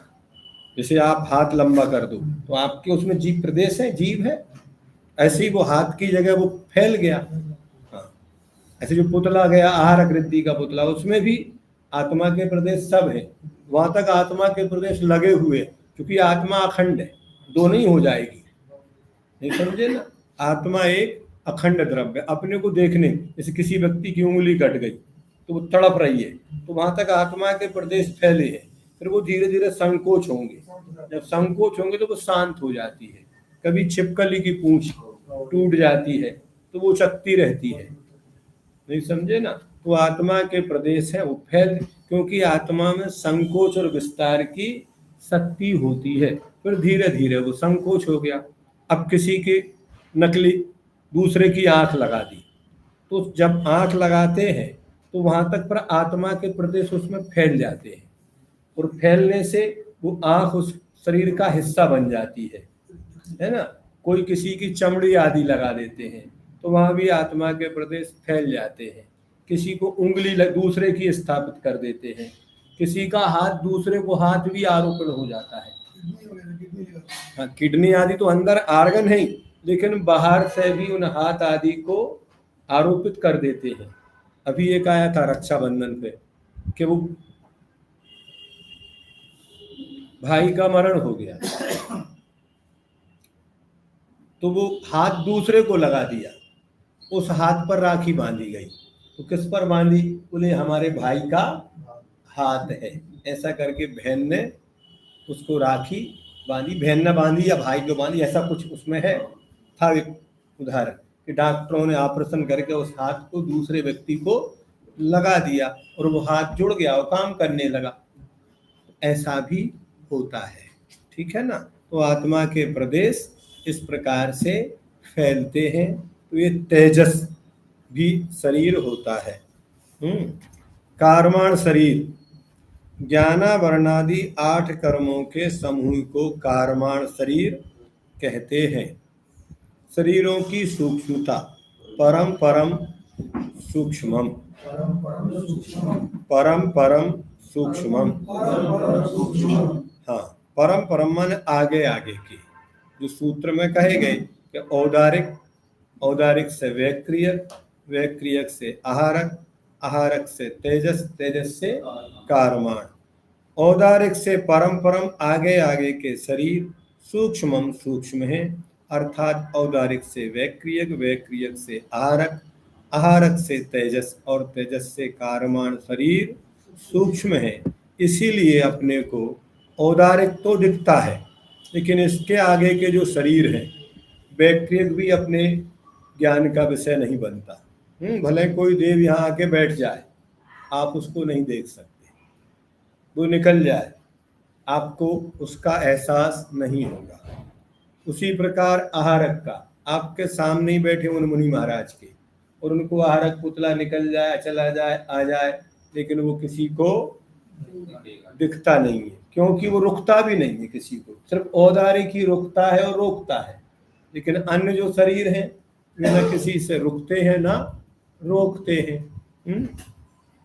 जैसे आप हाथ लंबा कर दो तो आपके उसमें जीव प्रदेश है, जीव है, ऐसे ही वो हाथ की जगह वो फैल गया। हाँ, ऐसे जो पुतला गया आहारक रिद्धि का पुतला, उसमें भी आत्मा के प्रदेश सब है, वहां तक आत्मा के प्रदेश लगे हुए, क्योंकि आत्मा अखंड है, दो नहीं हो जाएगी। नहीं समझे ना, आत्मा एक अखंड द्रव्य, अपने को देखने, जैसे किसी व्यक्ति की उंगली कट गई तो वो तड़प रही है, तो वहां तक आत्मा के प्रदेश फैले हैं, फिर वो धीरे धीरे संकोच होंगे, जब संकोच होंगे तो वो शांत हो जाती है। कभी छिपकली की पूंछ टूट जाती है तो वो शक्ति रहती है। नहीं समझे ना, तो आत्मा के प्रदेश है वो फैल, क्योंकि आत्मा में संकोच और विस्तार की शक्ति होती है, फिर धीरे धीरे वो संकोच हो गया। अब किसी की नकली दूसरे की आंख लगा दी, तो जब आंख लगाते हैं तो वहां तक पर आत्मा के प्रदेश उसमें फैल जाते हैं, और फैलने से वो आंख उस शरीर का हिस्सा बन जाती है ना। कोई किसी की चमड़ी आदि लगा देते हैं तो वहां भी आत्मा के प्रदेश फैल जाते हैं। किसी को उंगली दूसरे की स्थापित कर देते हैं, किसी का हाथ दूसरे को हाथ भी आरोपण हो जाता है। हाँ, किडनी आदि तो अंदर आर्गन है, लेकिन बाहर से भी उन हाथ आदि को आरोपित कर देते हैं। अभी एक आया था रक्षाबंधन पे कि वो भाई का मरण हो गया तो वो हाथ दूसरे को लगा दिया, उस हाथ पर राखी बांधी गई, तो किस पर बांधी, बोले हमारे भाई का हाथ है, ऐसा करके बहन ने उसको राखी बांधी, बहन ने बांधी या भाई को बांधी, ऐसा कुछ उसमें है, था एक उदाहरण कि डॉक्टरों ने ऑपरेशन करके उस हाथ को दूसरे व्यक्ति को लगा दिया और वो हाथ जुड़ गया और काम करने लगा। ऐसा भी होता है, ठीक है ना। तो आत्मा के प्रदेश इस प्रकार से फैलते हैं, तो ये तेजस भी शरीर होता है। कार्माण शरीर, ज्ञानावरणादि 8 कर्मों के समूह को कार्माण शरीर कहते हैं। शरीरों की सूक्ष्मता, परम परम सूक्ष्मम, परम परम सूक्ष्मम। हाँ, परम परम मन आगे आगे की, जो सूत्र में कहे गए कि औदारिक, औदारिक से वैक्रियक, वैक्रियक से आहारक, आहारक से तेजस, तेजस से कार्माण। औदारिक से परम परम आगे आगे के शरीर सूक्ष्मम सूक्ष्म है, अर्थात औदारिक से वैक्रियक, वैक्रियक से आहारक, आहारक से तेजस और तेजस से कार्माण शरीर सूक्ष्म है। इसीलिए अपने को औदारिक तो दिखता है, लेकिन इसके आगे के जो शरीर हैं वैक्रियक भी अपने ज्ञान का विषय नहीं बनता। भले कोई देव यहाँ आके बैठ जाए, आप उसको नहीं देख सकते, वो निकल जाए, आपको उसका एहसास नहीं होगा। उसी प्रकार आहारक का, आपके सामने ही बैठे उन मुनि महाराज के, और उनको आहारक पुतला निकल जाए, चला जाए, आ जाए, लेकिन वो किसी को दिखता नहीं है, क्योंकि वो रुकता भी नहीं है किसी को, सिर्फ औदारिक ही रुकता है और रोकता है। लेकिन अन्य जो शरीर हैं वे न किसी से रुकते हैं ना रोकते हैं।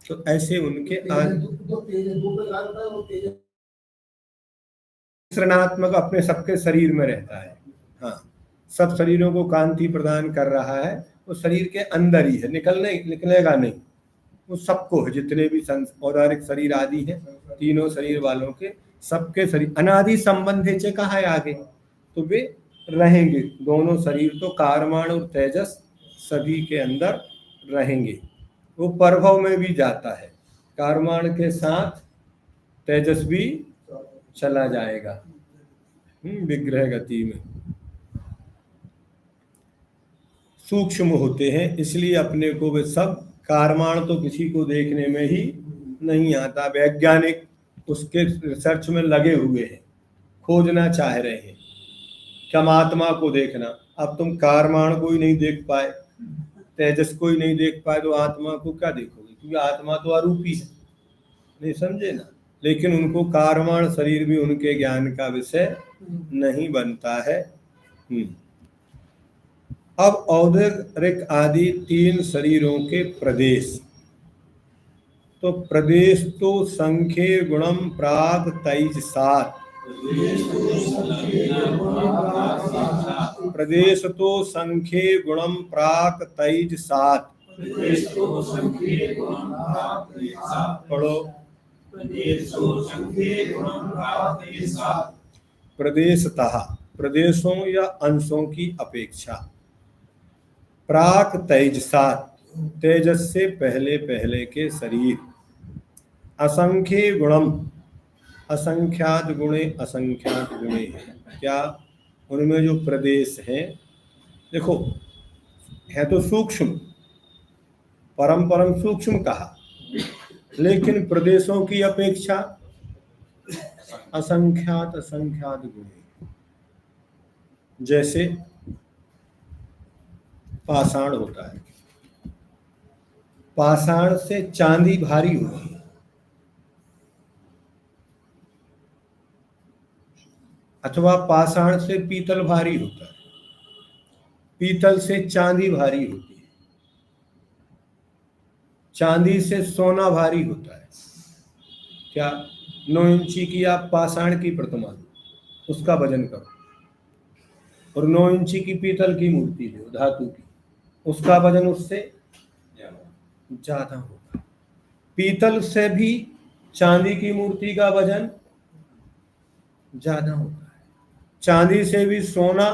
तो ऐसे उनके ऋणात्मक अपने सबके शरीर में रहता है। हाँ, सब शरीरों को कांति प्रदान कर रहा है, वो शरीर के अंदर ही है, निकलेगा नहीं, वो सबको है, जितने भी औदारिक शरीर आदि हैं, तीनों शरीर वालों के सबके शरीर अनादि संबंधे च कहा है आगे, तो वे रहेंगे दोनों शरीर, तो कारमाण और तेजस सभी के अंदर रहेंगे। वो परभव में भी जाता है, कारमाण के साथ तेजस भी चला जाएगा विग्रह गति में। सूक्ष्म होते हैं इसलिए अपने को वे सब, कारमाण तो किसी को देखने में ही नहीं आता, वैज्ञानिक उसके रिसर्च में लगे हुए हैं, खोजना चाह रहे हैं कि हम आत्मा को देखना। अब तुम कारमाण को ही नहीं देख पाए, तेजस को ही नहीं देख पाए, तो आत्मा को क्या देखोगे? क्योंकि आत्मा तो अरूपी है, नहीं समझे ना। लेकिन उनको कारमाण शरीर भी उनके ज्ञान का विषय नहीं बनता है। अब औदरिक आदि 3 शरीरों के प्रदेश, तो प्रदेश तो संख्ये गुणम प्राग तैज 7, प्रदेश तो संख्ये गुणम प्राक तैज 7, पढ़ो। प्रदेशतः प्रदेशों या अंशों की अपेक्षा, प्राक तेज 7 तेजस से पहले पहले के शरीर, असंख्य गुणम असंख्यात गुणे असंख्यात गुणे हैं। क्या उनमें जो प्रदेश हैं, देखो है तो सूक्ष्म, परम परम सूक्ष्म कहा, लेकिन प्रदेशों की अपेक्षा असंख्यात असंख्यात गुणे। जैसे पाषाण होता है, पाषाण से चांदी भारी होती है, अथवा पाषाण से पीतल भारी होता है, पीतल से चांदी भारी होती है, चांदी से सोना भारी होता है। क्या 9 इंची की आप पाषाण की प्रतिमा लो, उसका वजन करो, और 9 इंची की पीतल की मूर्ति लो धातु की, उसका वजन उससे ज्यादा होगा। पीतल से भी चांदी की मूर्ति का वजन ज्यादा होता है, चांदी से भी सोना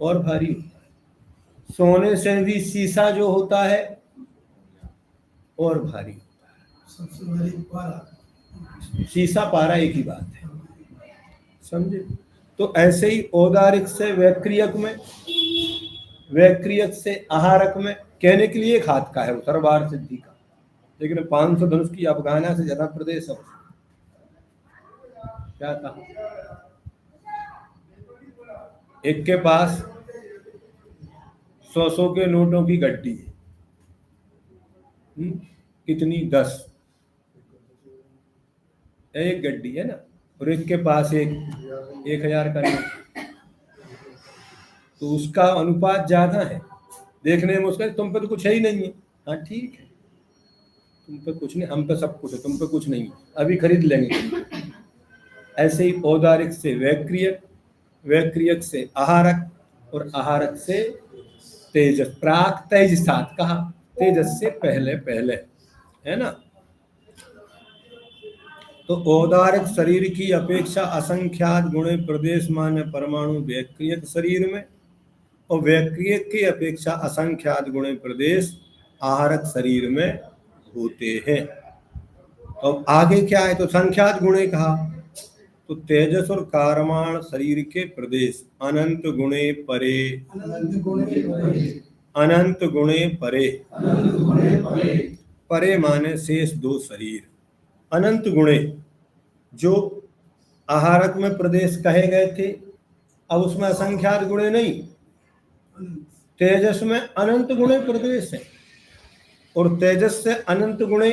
और भारी होता है, सोने से भी शीशा जो होता है और भारी होता है। सबसे भारी पारा, शीशा पारा एक ही बात है, समझे। तो ऐसे ही औदारिक से वैक्रियक में, वैक्रियक से आहारक में, कहने के लिए एक हाथ का है उत्तरबार सिद्धि का, लेकिन 500 धनुष की अफगाना से ज्यादा प्रदेश है। क्या कहा? एक के पास 100 के नोटों की गड्डी है, कितनी 10 एक गड्डी है ना, और एक के पास 1000 का नोट, तो उसका अनुपात ज्यादा है, देखने में उसका, तुम पे तो कुछ है ही नहीं है। हाँ ठीक है, तुम पे कुछ नहीं, हम पे सब कुछ है, तुम पे कुछ नहीं, अभी खरीद लेंगे। ऐसे ही औदारिक से वैक्रियक, वैक्रियक से आहारक, और आहारक से तेजस, प्राक तेज 7 कहा, तेजस से पहले पहले, है ना। तो औदारिक शरीर की अपेक्षा असंख्यात गुणे प्रदेश माने परमाणु वैक्रियक शरीर में, और वैक्रियक की अपेक्षा असंख्यात गुणे प्रदेश आहारक शरीर में होते हैं। तो आगे क्या है, तो संख्यात गुणे कहा, तो तेजस और कारमाण शरीर के प्रदेश अनंत गुणे परे, अनंत गुणे परे, परे माने शेष 2 शरीर, अनंत गुणे जो आहारक में प्रदेश कहे गए थे, अब उसमें असंख्यात गुणे नहीं, तेजस में अनंत गुणे प्रदेश है, और तेजस से अनंत गुणे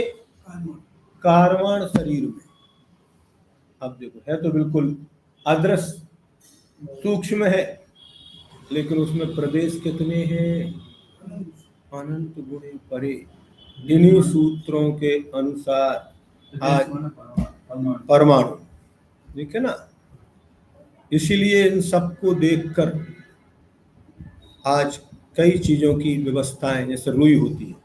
कारवाण शरीर में। अब देखो है तो बिल्कुल अदृश्य सूक्ष्म है, लेकिन उसमें प्रदेश कितने हैं? अनंत गुणे परे। इन्हीं सूत्रों के अनुसार आज परमाणु, ठीक है ना। इसीलिए इन सबको देखकर आज कई चीजों की व्यवस्थाएं, जैसे रुई होती है,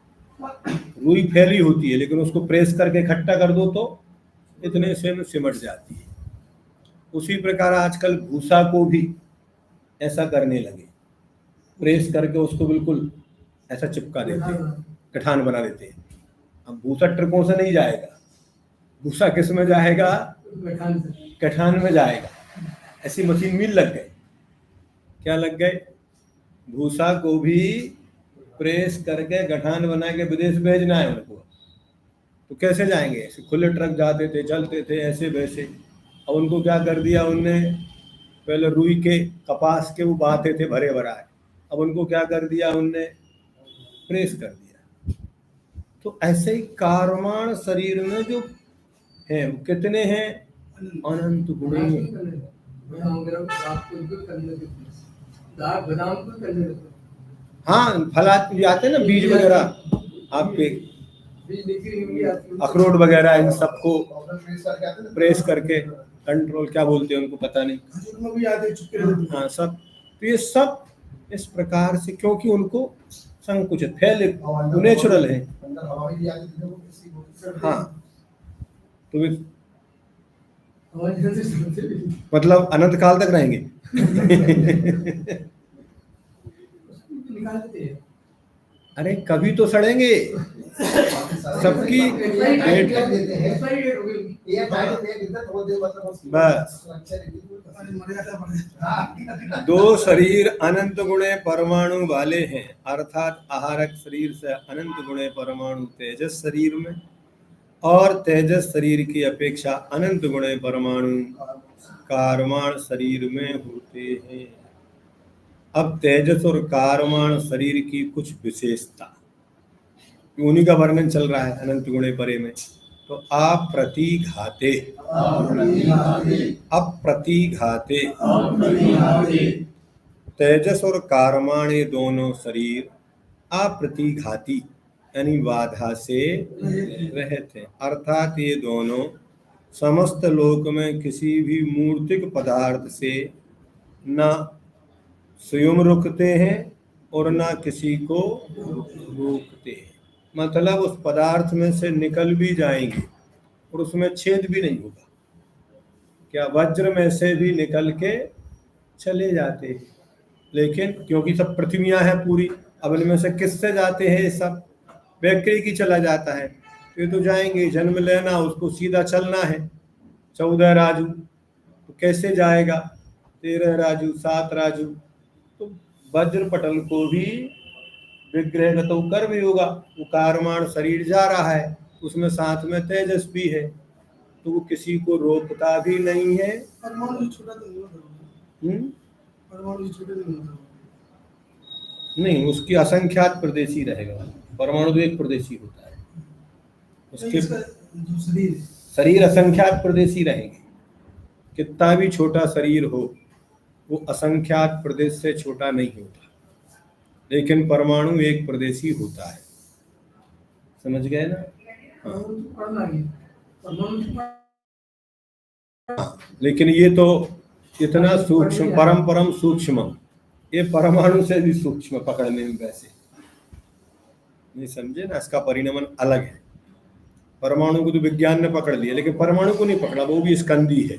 रुई फैली होती है, लेकिन उसको प्रेस करके इकट्ठा कर दो तो इतने से में सिमट जाती है। उसी प्रकार आजकल भूसा को भी ऐसा करने लगे, प्रेस करके उसको बिल्कुल ऐसा चिपका देते हैं, गठान बना देते हैं। अब भूसा ट्रकों से नहीं जाएगा, भूसा किस में जाएगा? गठान में जाएगा। ऐसी मशीन मिल लग गए। क्या लग गए? भूसा को भी प्रेस करके गठान बना के विदेश भेजना है उनको। तो कैसे जाएंगे? ऐसे खुले ट्रक जाते थे, चलते थे ऐसे वैसे। अब उनको क्या कर दिया उनने? पहले रुई के कपास के वो बाते थे भरे भराए, अब उनको क्या कर दिया उनने? प्रेस कर दिया। तो ऐसे ही कारवाण शरीर में जो है वो कितने हैं? अनंत गुणे। हाँ, फल आते ना, बीज वगैरह आपके, अखरोट वगैरह, इन सबको प्रेस करके कंट्रोल, क्या बोलते हैं उनको पता नहीं, हाँ सब। तो ये सब इस प्रकार से, क्योंकि उनको संकुचित फैले नेचुरल है। हाँ, तो मतलब अनंत काल तक रहेंगे। अरे कभी तो सड़ेंगे सबकी बस। दो शरीर अनंत गुणे परमाणु वाले हैं, अर्थात आहारक शरीर से अनंत गुणे परमाणु तेजस शरीर में, और तेजस शरीर की अपेक्षा अनंत गुणे परमाणु कारवाण शरीर में होते हैं। अब तेजस और कारवाण शरीर की कुछ विशेषता, उन्हीं का वर्णन चल रहा है अनंत गुणे परे में। तो अप्रतिघाते तेजस और कारवाण ये दोनों शरीर अप्रतिघाती यानी बाधा से रहते हैं, अर्थात ये दोनों समस्त लोक में किसी भी मूर्तिक पदार्थ से न स्वयं रुकते हैं और न किसी को रोकते हैं। मतलब उस पदार्थ में से निकल भी जाएंगे और उसमें छेद भी नहीं होगा। क्या वज्र में से भी निकल के चले जाते हैं, लेकिन क्योंकि सब पृथ्वियां हैं पूरी, अब इनमें से किससे जाते हैं? सब व्यक्ति की चला जाता है। ये तो जाएंगे, जन्म लेना, उसको सीधा चलना है। 14 राजू तो कैसे जाएगा? 13 राजू, 7 राजू। तो वज्र पटल को भी विग्रह तो कर भी होगा, वो कारवाण शरीर जा रहा है, उसमें साथ में तेजस भी है, तो वो किसी को रोकता भी नहीं है। परमाणु छोटा नहीं, उसकी असंख्यात प्रदेशी रहेगा। परमाणु तो एक प्रदेशी होता है, उसके शरीर असंख्यात प्रदेशी रहेंगे। कितना भी छोटा शरीर हो, वो असंख्यात प्रदेश से छोटा नहीं होता, लेकिन परमाणु एक प्रदेशी होता है। समझ गए ना? हाँ, लेकिन ये तो इतना सूक्ष्म, परम सूक्ष्म, ये परमाणु से भी सूक्ष्म पकड़ने में वैसे नहीं, समझे ना? इसका परिणमन अलग है। परमाणु को तो विज्ञान ने पकड़ लिया, लेकिन परमाणु को नहीं पकड़ा, वो भी स्कंदी है।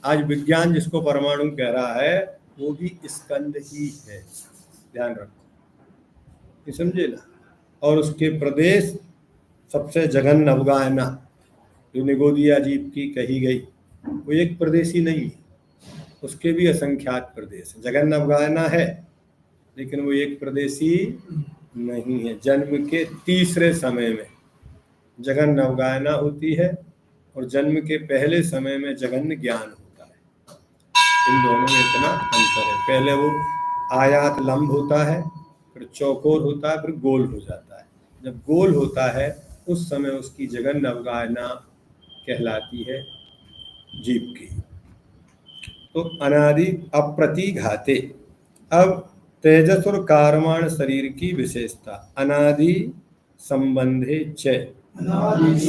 आज विज्ञान जिसको परमाणु कह रहा है वो भी स्कंद ही है, ध्यान रखो, ये समझे ना? और उसके प्रदेश सबसे जघन्य अवगाहना जो निगोदिया जीव की कही गई, वो एक प्रदेशी नहीं है, उसके भी असंख्यात प्रदेश। जघन्य अवगाहना है, लेकिन वो एक प्रदेशी नहीं है। जन्म के तीसरे समय में जघन्य अवगाहना होती है, और जन्म के पहले समय में जघन्य ज्ञान होता है। इन दोनों में इतना अंतर है। पहले वो आयात लंब होता है, फिर चौकोर होता है, फिर गोल हो जाता है। जब गोल होता है उस समय उसकी जघन्य अवगाहना कहलाती है जीव की। तो अनादि अप्रतिघाते। अब तेजस और कारवाण शरीर की विशेषता, अनादि संबंधे च, अनादि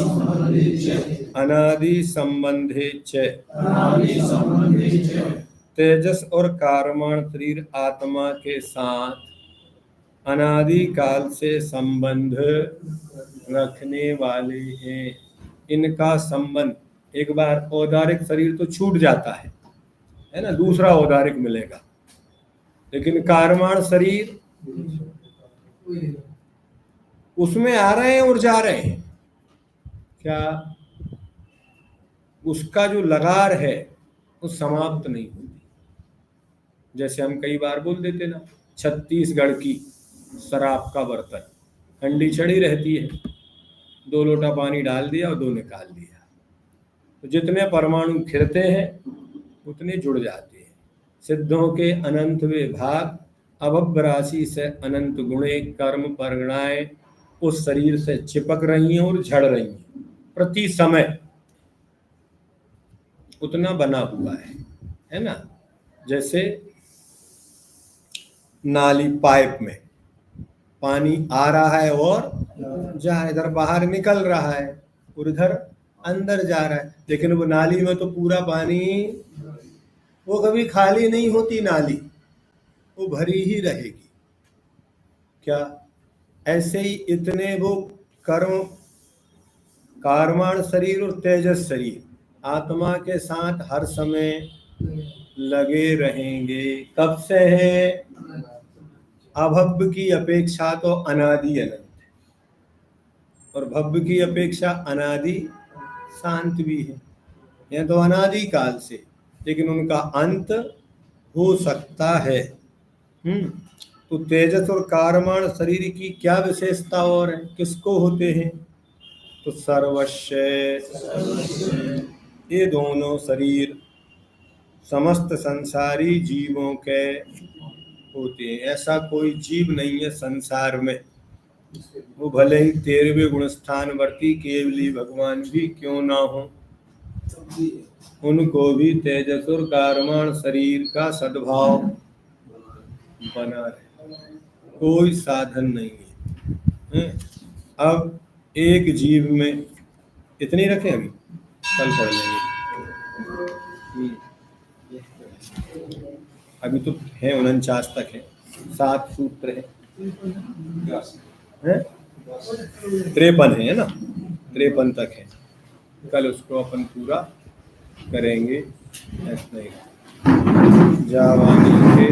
संबंधे च, तेजस और कारवाण शरीर आत्मा के साथ अनादि काल से संबंध रखने वाले हैं। इनका संबंध एक बार औदारिक शरीर तो छूट जाता है ना, दूसरा औदारिक मिलेगा, लेकिन कारमाण शरीर उसमें आ रहे हैं और जा रहे हैं। क्या उसका जो लगार है वो समाप्त नहीं होती। जैसे हम कई बार बोल देते ना, छत्तीसगढ़ की शराब का बर्तन, हंडी चढ़ी रहती है, 2 लोटा पानी डाल दिया और 2 निकाल दिया, तो जितने परमाणु खिरते हैं उतने जुड़ जाते हैं। सिद्धों के अनंत वे भाग, अभव्य राशि से अनंत गुणे कर्म परगणाएं उस शरीर से चिपक रही हैं और झड़ रही हैं। प्रति समय उतना बना हुआ है ना। जैसे नाली पाइप में पानी आ रहा है और जहाँ इधर बाहर निकल रहा है और इधर अंदर जा रहा है, लेकिन वो नाली में तो पूरा पानी, वो कभी खाली नहीं होती नाली, वो भरी ही रहेगी। क्या ऐसे ही इतने वो कर्म कारमाण शरीर और तेजस शरीर आत्मा के साथ हर समय लगे रहेंगे। कब से है? अभव्य की अपेक्षा तो अनादि अनंत, और भव्य की अपेक्षा अनादि शांत भी है। यह तो अनादि काल से, लेकिन उनका अंत हो सकता है। तो तेजस और कारमाण शरीर की क्या विशेषता और है, किसको होते हैं? तो सर्वस्व, ये दोनों शरीर समस्त संसारी जीवों के होते हैं। ऐसा कोई जीव नहीं है संसार में, वो भले ही 13वें गुण स्थान वर्ती केवली भगवान भी क्यों ना हो, उनको भी तेजस और कारमाण शरीर का सद्भाव बना रहे, कोई साधन नहीं है। अब एक जीव में इतनी रखें, अभी कल पढ़ लेंगे। अभी तो है 49 तक है, 7 सूत्र है, 53 है ना, 53 तक है। कल उसको अपन पूरा करेंगे। ऐसा ही जावानी के